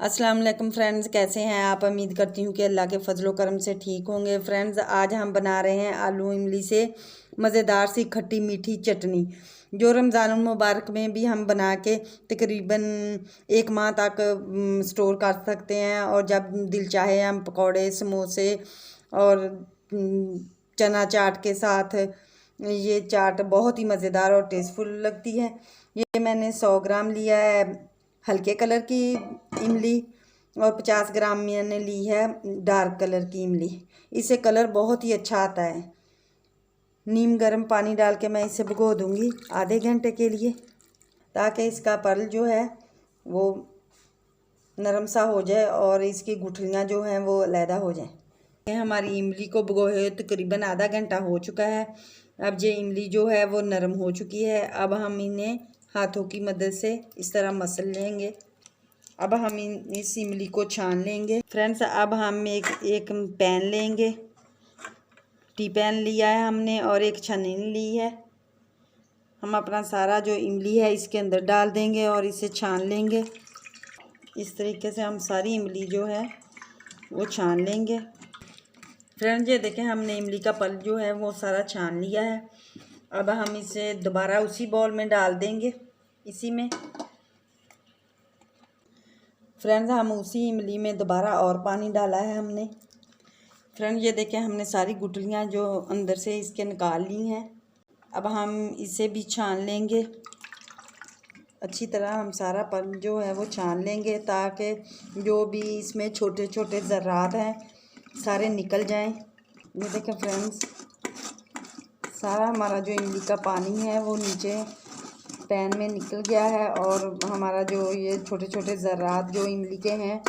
अस्सलाम वालेकुम फ्रेंड्स, कैसे हैं आप। उम्मीद करती हूँ कि अल्लाह के फजलो करम से ठीक होंगे। फ्रेंड्स, आज हम बना रहे हैं आलू इमली से मज़ेदार सी खट्टी मीठी चटनी, जो रमज़ानुल मुबारक में भी हम बना के तकरीबन 1 माह तक स्टोर कर सकते हैं। और जब दिल चाहे हम पकौड़े, समोसे और चना चाट के साथ ये चाट बहुत ही मज़ेदार और टेस्टफुल लगती है। ये मैंने 100 ग्राम लिया है हल्के कलर की इमली और 50 ग्राम मैंने ली है डार्क कलर की इमली। इससे कलर बहुत ही अच्छा आता है। नीम गर्म पानी डाल के मैं इसे भिगो दूंगी आधे घंटे के लिए, ताकि इसका पर्ल जो है वो नरम सा हो जाए और इसकी गुठलियाँ जो हैं वो अलहदा हो जाएं। हमारी इमली को भिगोए तकरीबन आधा घंटा हो चुका है। अब ये इमली जो है वो नरम हो चुकी है। अब हम इन्हें हाथों की मदद से इस तरह मसल लेंगे। अब हम इस इमली को छान लेंगे। फ्रेंड्स, अब हम एक पैन लेंगे। टी पैन लिया है हमने और एक छन्नी ली है। हम अपना सारा जो इमली है इसके अंदर डाल देंगे और इसे छान लेंगे। इस तरीके से हम सारी इमली जो है वो छान लेंगे। फ्रेंड्स, ये देखें, हमने इमली का पल्प जो है वो सारा छान लिया है। अब हम इसे दोबारा उसी बॉल में डाल देंगे, इसी में। फ्रेंड्स, हम उसी इमली में दोबारा और पानी डाला है हमने। फ्रेंड्स, ये देखें, हमने सारी गुठलियाँ जो अंदर से इसके निकाल ली हैं। अब हम इसे भी छान लेंगे अच्छी तरह। हम सारा पल्प जो है वो छान लेंगे, ताकि जो भी इसमें छोटे छोटे ज़र्रात हैं सारे निकल जाएं। ये देखें फ्रेंड्स, सारा हमारा जो इमली का पानी है वो नीचे पैन में निकल गया है और हमारा जो ये छोटे छोटे ज़र्रात जो इमली के हैं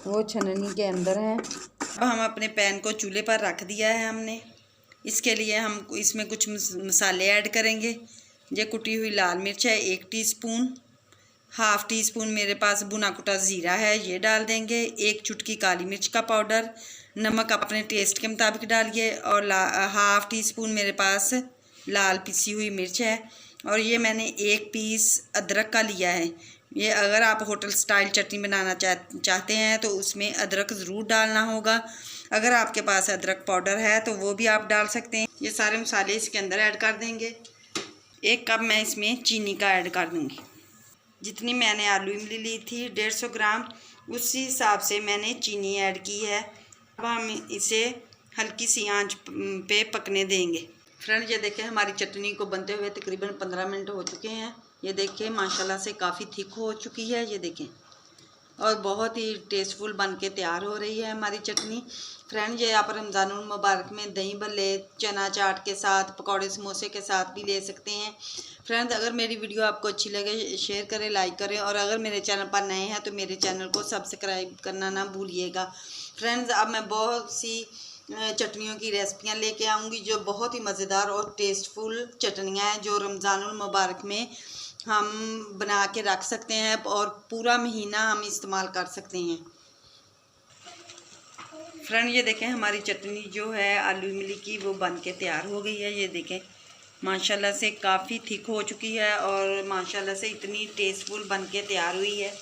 वो छननी के अंदर हैं। अब हम अपने पैन को चूल्हे पर रख दिया है हमने। इसके लिए हम इसमें कुछ मसाले ऐड करेंगे। ये कुटी हुई लाल मिर्च है 1 टीस्पून, हाफ़ टी स्पून मेरे पास भुना कुटा ज़ीरा है, ये डाल देंगे। 1 चुटकी काली मिर्च का पाउडर, नमक अपने टेस्ट के मुताबिक डालिए। और हाफ़ टी स्पून मेरे पास लाल पिसी हुई मिर्च है। और ये मैंने 1 पीस अदरक का लिया है। ये अगर आप होटल स्टाइल चटनी बनाना चाहते हैं तो उसमें अदरक ज़रूर डालना होगा। अगर आपके पास अदरक पाउडर है तो वो भी आप डाल सकते हैं। ये सारे मसाले इसके अंदर ऐड कर देंगे। 1 कप मैं इसमें चीनी का ऐड कर दूँगी। जितनी मैंने आलू इमली ली थी 150 ग्राम, उसी हिसाब से मैंने चीनी ऐड की है। अब हम इसे हल्की सी आंच पे पकने देंगे। फ्रेंड्स, ये देखें, हमारी चटनी को बनते हुए तकरीबन 15 मिनट हो चुके हैं। ये देखें, माशाल्लाह से काफ़ी थिक हो चुकी है। ये देखें, और बहुत ही टेस्टफुल बन के तैयार हो रही है हमारी चटनी। फ्रेंड्स, ये आप रमज़ानुल मुबारक में दही भल्ले, चना चाट के साथ, पकौड़े समोसे के साथ भी ले सकते हैं। फ्रेंड्स, अगर मेरी वीडियो आपको अच्छी लगे शेयर करें, लाइक करें। और अगर मेरे चैनल पर नए हैं तो मेरे चैनल को सब्सक्राइब करना ना भूलिएगा। फ्रेंड्स, अब मैं बहुत सी चटनियों की रेसिपियाँ लेके आऊँगी जो बहुत ही मज़ेदार और टेस्टफुल चटनियाँ हैं, जो रमज़ानुल मुबारक में हम बना के रख सकते हैं और पूरा महीना हम इस्तेमाल कर सकते हैं। फ्रेंड, ये देखें, हमारी चटनी जो है आलू इमली की वो बन के तैयार हो गई है। ये देखें, माशाल्लाह से काफ़ी थिक हो चुकी है और माशाल्लाह से इतनी टेस्टफुल बन के तैयार हुई है।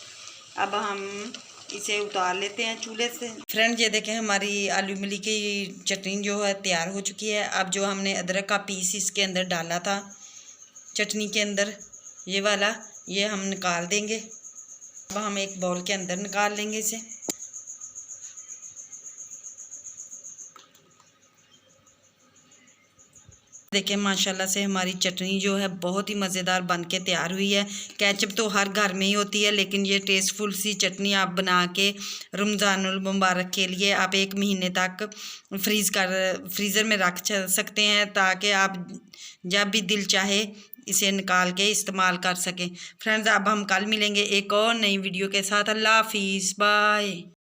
अब हम इसे उतार लेते हैं चूल्हे से। फ्रेंड, ये देखें, हमारी आलू इमली की चटनी जो है तैयार हो चुकी है। अब जो हमने अदरक का पीस इसके अंदर डाला था चटनी के अंदर, ये वाला, ये हम निकाल देंगे। अब हम एक बाउल के अंदर निकाल लेंगे इसे। देखिए, माशाल्लाह से हमारी चटनी जो है बहुत ही मज़ेदार बन के तैयार हुई है। केचप तो हर घर में ही होती है, लेकिन ये टेस्टफुल सी चटनी आप बना के रमज़ानुल मुबारक के लिए आप 1 महीने तक फ्रीज़र में रख सकते हैं, ताकि आप जब भी दिल चाहे इसे निकाल के इस्तेमाल कर सकें। फ्रेंड्स, अब हम कल मिलेंगे एक और नई वीडियो के साथ। अल्लाह हाफिज़, बाय।